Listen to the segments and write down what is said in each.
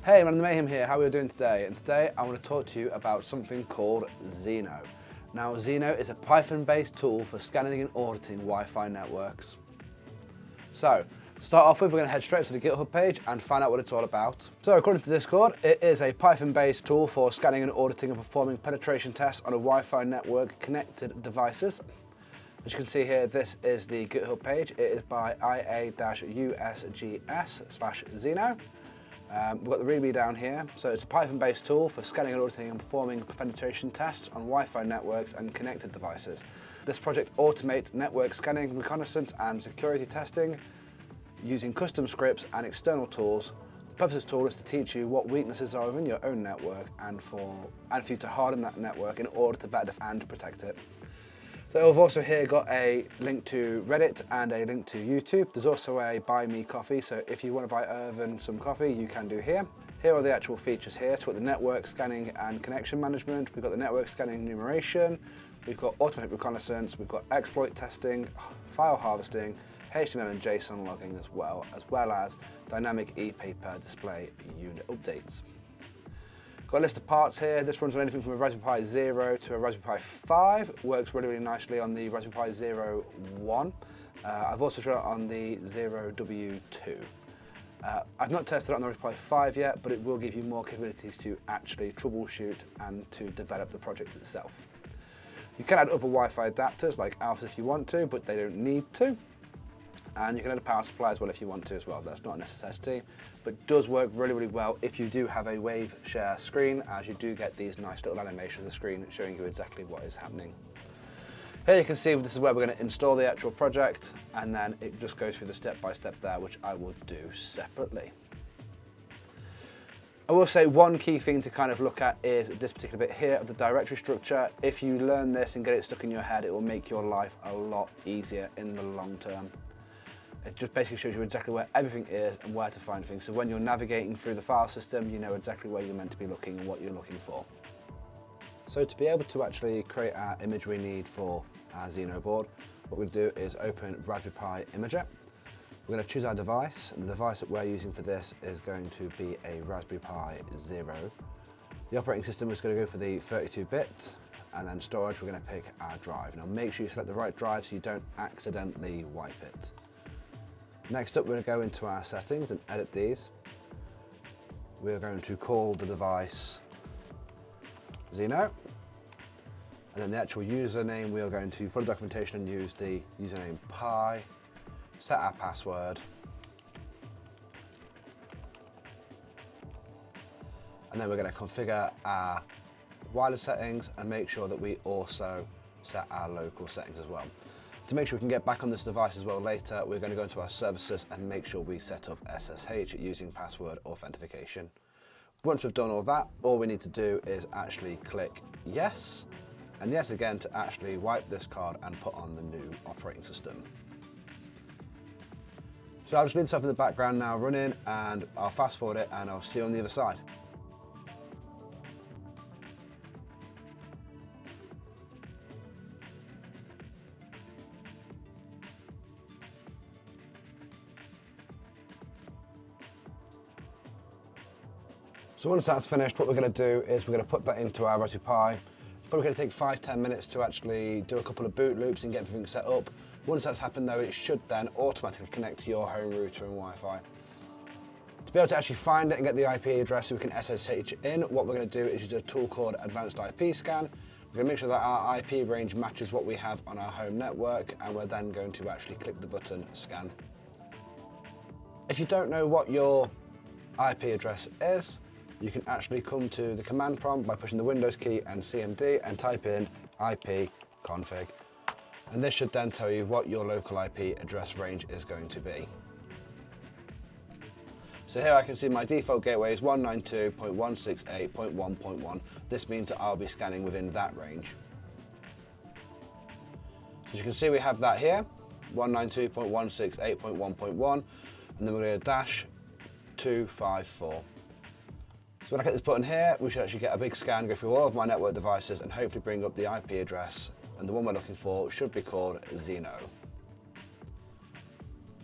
Hey, man, Mayhem here. How are we doing today? And today I want to talk to you about something called Xeno. Now, Xeno is a Python-based tool for scanning and auditing Wi-Fi networks. So, to start off with, we're going to head straight to the GitHub page and find out what it's all about. So, according to Discord, it is a Python-based tool for scanning and auditing and performing penetration tests on a Wi-Fi network connected devices. As you can see here, this is the GitHub page. It is by ia-usgs/Xeno. We've got the README down here. So it's a Python-based tool for scanning and auditing and performing penetration tests on Wi-Fi networks and connected devices. This project automates network scanning, reconnaissance, and security testing using custom scripts and external tools. The purpose of this tool is to teach you what weaknesses are within your own network and for you to harden that network in order to better and protect it. So we've also here got a link to Reddit and a link to YouTube. There's also a buy me coffee, so if you want to buy Irvin some coffee, you can do here. Here are the actual features here. So we've got the network scanning and connection management, we've got the network scanning enumeration, we've got automatic reconnaissance, we've got exploit testing, file harvesting, HTML and JSON logging as well as dynamic e-paper display unit updates. Got a list of parts here. This runs on anything from a Raspberry Pi 0 to a Raspberry Pi 5. Works really nicely on the Raspberry Pi 0 1. I've also tried it on the 0W2. I've not tested it on the Raspberry Pi 5 yet, but it will give you more capabilities to actually troubleshoot and to develop the project itself. You can add other Wi-Fi adapters like alphas if you want to, but they don't need to. And you can add a power supply as well if you want to as well. That's not a necessity, but does work really well if you do have a wave share screen, as you do get these nice little animations of the screen showing you exactly what is happening. Here you can see this is where we're going to install the actual project, and then it just goes through the step-by-step there, which I will do separately. I will say one key thing to kind of look at is this particular bit here of the directory structure. If you learn this and get it stuck in your head, it will make your life a lot easier in the long term. It just basically shows you exactly where everything is and where to find things. So when you're navigating through the file system, you know exactly where you're meant to be looking and what you're looking for. So to be able to actually create our image we need for our Xeno board, what we'll do is open Raspberry Pi Imager. We're going to choose our device, and the device that we're using for this is going to be a Raspberry Pi 0. The operating system is going to go for the 32-bit, and then storage, we're going to pick our drive. Now make sure you select the right drive so you don't accidentally wipe it. Next up, we're going to go into our settings and edit these. We're going to call the device Xeno, and then the actual username, we are going to follow the documentation and use the username Pi, set our password, and then we're going to configure our wireless settings and make sure that we also set our local settings as well. To make sure we can get back on this device as well later, we're going to go into our services and make sure we set up SSH using password authentication. Once we've done all that, all we need to do is actually click yes, and yes again to actually wipe this card and put on the new operating system. So I'll just leave this up in the background now running, and I'll fast forward it and I'll see you on the other side. So once that's finished, what we're going to do is we're going to put that into our Raspberry Pi. It's probably going to take 5-10 minutes to actually do a couple of boot loops and get everything set up. Once that's happened though, it should then automatically connect to your home router and Wi-Fi. To be able to actually find it and get the IP address so we can SSH in, what we're going to do is use a tool called Advanced IP Scan. We're going to make sure that our IP range matches what we have on our home network, and we're then going to actually click the button Scan. If you don't know what your IP address is, you can actually come to the command prompt by pushing the Windows key and CMD and type in ipconfig. And this should then tell you what your local IP address range is going to be. So here I can see my default gateway is 192.168.1.1. This means that I'll be scanning within that range. So as you can see, we have that here, 192.168.1.1, and then we're going to -254. So when I click this button here, we should actually get a big scan, go through all of my network devices and hopefully bring up the IP address, and the one we're looking for should be called Xeno.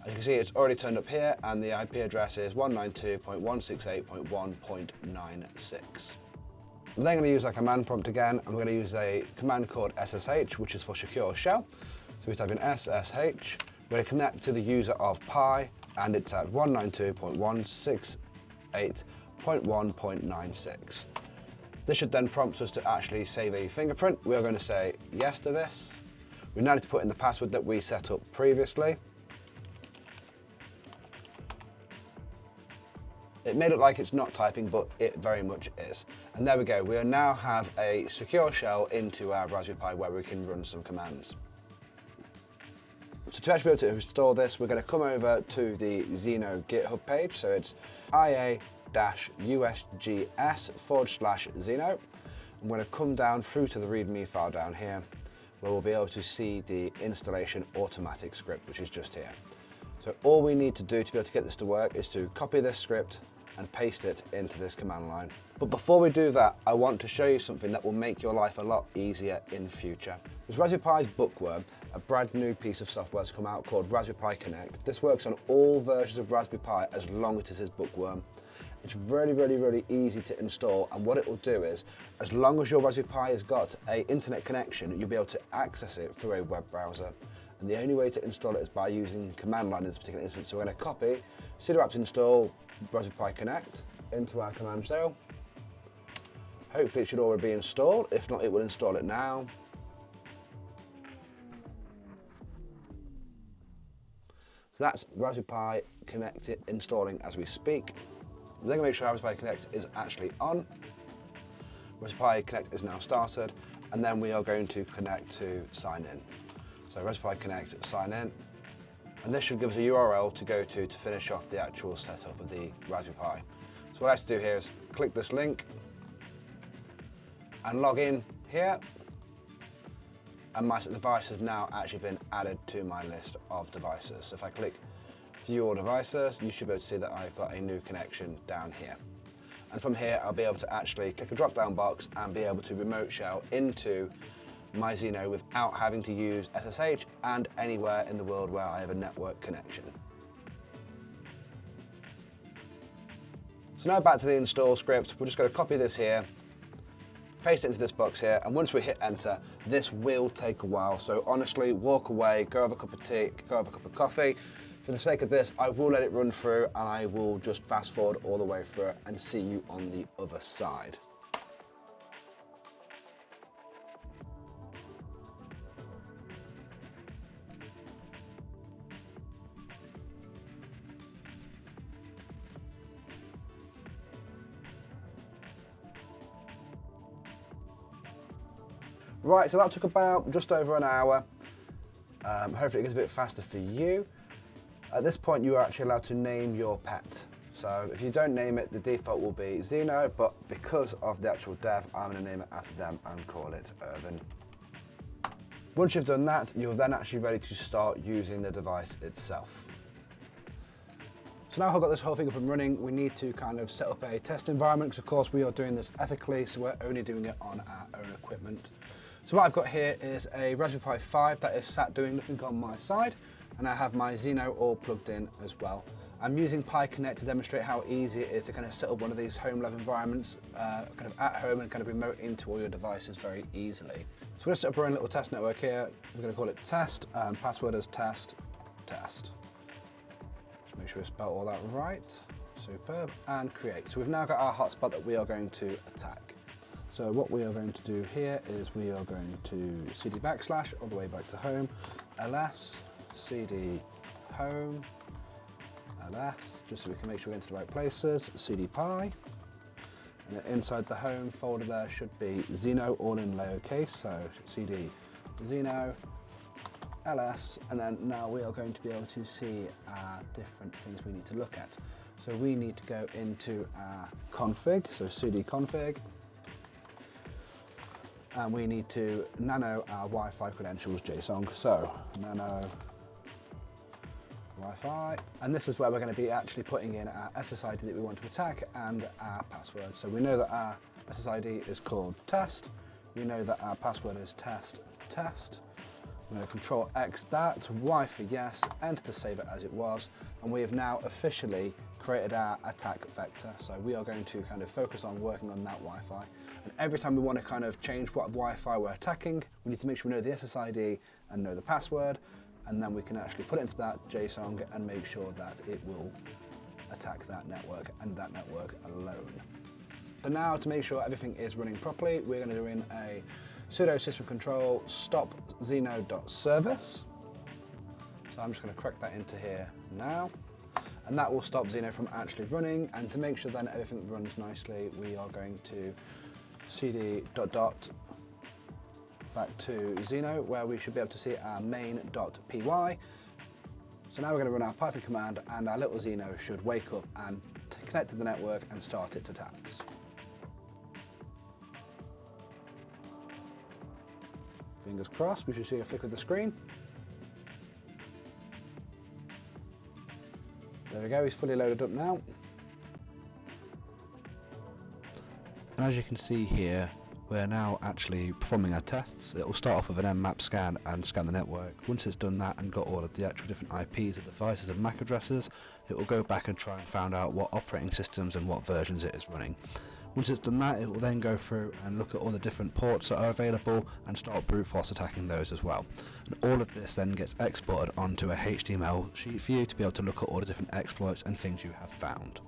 As you can see, it's already turned up here, and the IP address is 192.168.1.96. I'm then going to use our command prompt again. I'm going to use a command called SSH, which is for secure shell. So we type in SSH. We're going to connect to the user of Pi, and it's at 192.168.1.96. This should then prompt us to actually save a fingerprint. We are going to say yes to this. We now need to put in the password that we set up previously. It may look like it's not typing, but it very much is. And there we go, we now have a secure shell into our Raspberry Pi where we can run some commands. So to actually be able to install this, we're going to come over to the Xeno GitHub page. So it's ia-usgs/Xeno. I'm going to come down through to the README file down here, where we'll be able to see the installation automatic script, which is just here. So all we need to do to be able to get this to work is to copy this script and paste it into this command line. But before we do that, I want to show you something that will make your life a lot easier in future. With Raspberry Pi's Bookworm, a brand new piece of software has come out called Raspberry Pi Connect. This works on all versions of Raspberry Pi as long as it is Bookworm. It's really easy to install, and what it will do is, as long as your Raspberry Pi has got an internet connection, you'll be able to access it through a web browser. And the only way to install it is by using command line in this particular instance. So we're going to copy sudo apt install Raspberry Pi Connect into our command shell. Hopefully it should already be installed. If not, it will install it now. So that's Raspberry Pi Connect installing as we speak. We're then going to make sure Raspberry Pi Connect is actually on. Raspberry Pi Connect is now started, and then we are going to connect to sign in. So Raspberry Pi Connect, sign in, and this should give us a URL to go to finish off the actual setup of the Raspberry Pi. So what I have to do here is click this link and log in here, and my device has now actually been added to my list of devices. So if I click view all devices, you should be able to see that I've got a new connection down here. And from here, I'll be able to actually click a drop-down box and be able to remote shell into my Xeno without having to use SSH and anywhere in the world where I have a network connection. So now back to the install script. We're just going to copy this here, paste it into this box here, and once we hit enter, this will take a while. So honestly, walk away, go have a cup of tea, go have a cup of coffee. For the sake of this, I will let it run through, and I will just fast forward all the way through it and see you on the other side. Right, so that took about just over an hour. Hopefully it gets a bit faster for you. At this point, you are actually allowed to name your pet. So if you don't name it, the default will be Xeno, but because of the actual dev, I'm going to name it after them and call it Irvin. Once you've done that, you're then actually ready to start using the device itself. So now I've got this whole thing up and running, we need to kind of set up a test environment, because of course we are doing this ethically, so we're only doing it on our own equipment. So what I've got here is a Raspberry Pi 5 that is sat doing nothing on my side, and I have my Xeno all plugged in as well. I'm using Pi Connect to demonstrate how easy it is to kind of set up one of these home lab environments kind of at home and kind of remote into all your devices very easily. So we're going to set up our own little test network here. We're going to call it test, and password is test. Just make sure we spell all that right. Superb, and create. So we've now got our hotspot that we are going to attack. So what we are going to do here is we are going to cd / all the way back to home, ls, cd home, ls, just so we can make sure we're into the right places, cd pi, and then inside the home folder there should be Xeno all in lowercase, so cd Xeno, ls, and then now we are going to be able to see different things we need to look at. So we need to go into our config, so cd config, and we need to nano our Wi-Fi credentials JSON. So nano Wi-Fi, and this is where we're going to be actually putting in our SSID that we want to attack and our password. So we know that our SSID is called test, we know that our password is test. I'm going to Control X that, Y for yes, enter to save it as it was, and we have now officially created our attack vector. So we are going to kind of focus on working on that Wi-Fi. And every time we want to kind of change what Wi-Fi we're attacking, we need to make sure we know the SSID and know the password, and then we can actually put it into that JSON and make sure that it will attack that network and that network alone. So now, to make sure everything is running properly, we're going to do in a sudo system control stop xeno.service. So I'm just going to crack that into here now, and that will stop Xeno from actually running. And to make sure then everything runs nicely, we are going to cd ... back to Xeno, where we should be able to see our main.py. So now we're going to run our Python command, and our little Xeno should wake up and connect to the network and start its attacks. Fingers crossed, we should see a flick of the screen. There we go, he's fully loaded up now. And as you can see here, we're now actually performing our tests. It will start off with an mmap scan and scan the network. Once it's done that and got all of the actual different IPs of devices and MAC addresses, it will go back and try and find out what operating systems and what versions it is running. Once it's done that, it will then go through and look at all the different ports that are available and start brute force attacking those as well. And all of this then gets exported onto a HTML sheet for you to be able to look at all the different exploits and things you have found.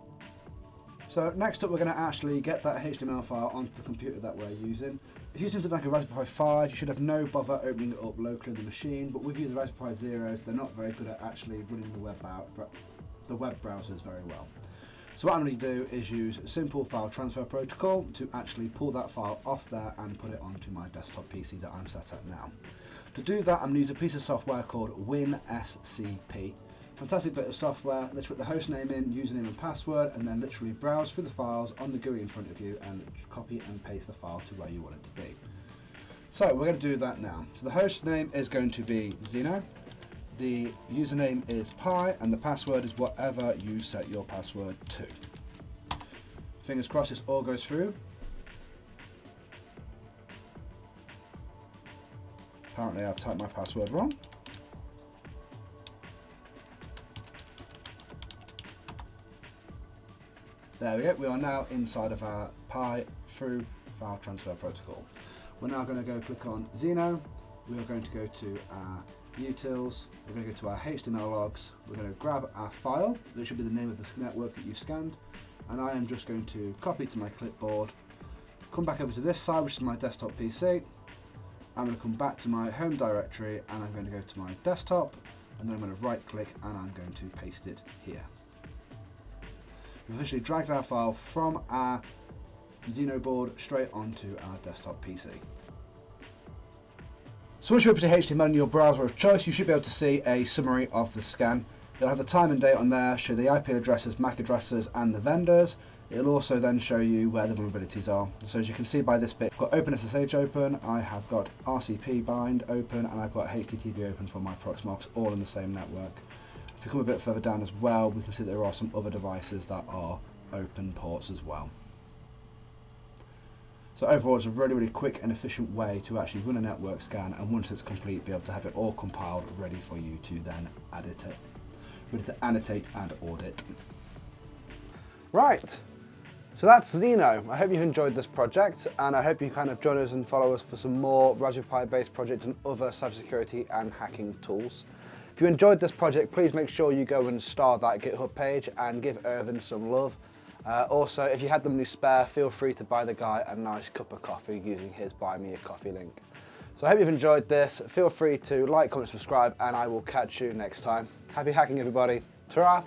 So next up, we're going to actually get that HTML file onto the computer that we're using. If you're using something like a Raspberry Pi 5, you should have no bother opening it up locally on the machine, but with using Raspberry Pi Zeros, they're not very good at actually running the web browsers very well. So what I'm going to do is use simple file transfer protocol to actually pull that file off there and put it onto my desktop PC that I'm set at now. To do that, I'm going to use a piece of software called WinSCP. Fantastic bit of software. Let's put the host name in, username and password, and then literally browse through the files on the GUI in front of you and copy and paste the file to where you want it to be. So we're going to do that now. So the host name is going to be Xeno, the username is Pi, and the password is whatever you set your password to. Fingers crossed this all goes through. Apparently I've typed my password wrong. There we go, we are now inside of our Pi through file transfer protocol. We're now going to go click on Xeno, we are going to go to our utils, we're going to go to our HTML logs, we're going to grab our file, which should be the name of the network that you scanned, and I am just going to copy to my clipboard, come back over to this side, which is my desktop PC, I'm going to come back to my home directory, and I'm going to go to my desktop, and then I'm going to right click and I'm going to paste it here. We've officially dragged our file from our Xeno board straight onto our desktop PC. So once you're up to HTML in your browser of choice, you should be able to see a summary of the scan. It'll have the time and date on there, show the IP addresses, MAC addresses and the vendors. It'll also then show you where the vulnerabilities are. So as you can see by this bit, I've got OpenSSH open, I have got RCP bind open, and I've got HTTP open for my Proxmox, all in the same network. If you come a bit further down as well, we can see that there are some other devices that are open ports as well. So overall, it's a really, really quick and efficient way to actually run a network scan, and once it's complete, be able to have it all compiled, ready for you to then annotate and audit. Right, so that's Xeno. I hope you've enjoyed this project, and I hope you kind of join us and follow us for some more Raspberry Pi based projects and other cybersecurity and hacking tools. If you enjoyed this project, please make sure you go and star that GitHub page and give Irvin some love. Also, if you had the money spare, feel free to buy the guy a nice cup of coffee using his Buy Me a Coffee link. So I hope you've enjoyed this. Feel free to like, comment, subscribe, and I will catch you next time. Happy hacking, everybody. Ta-ra!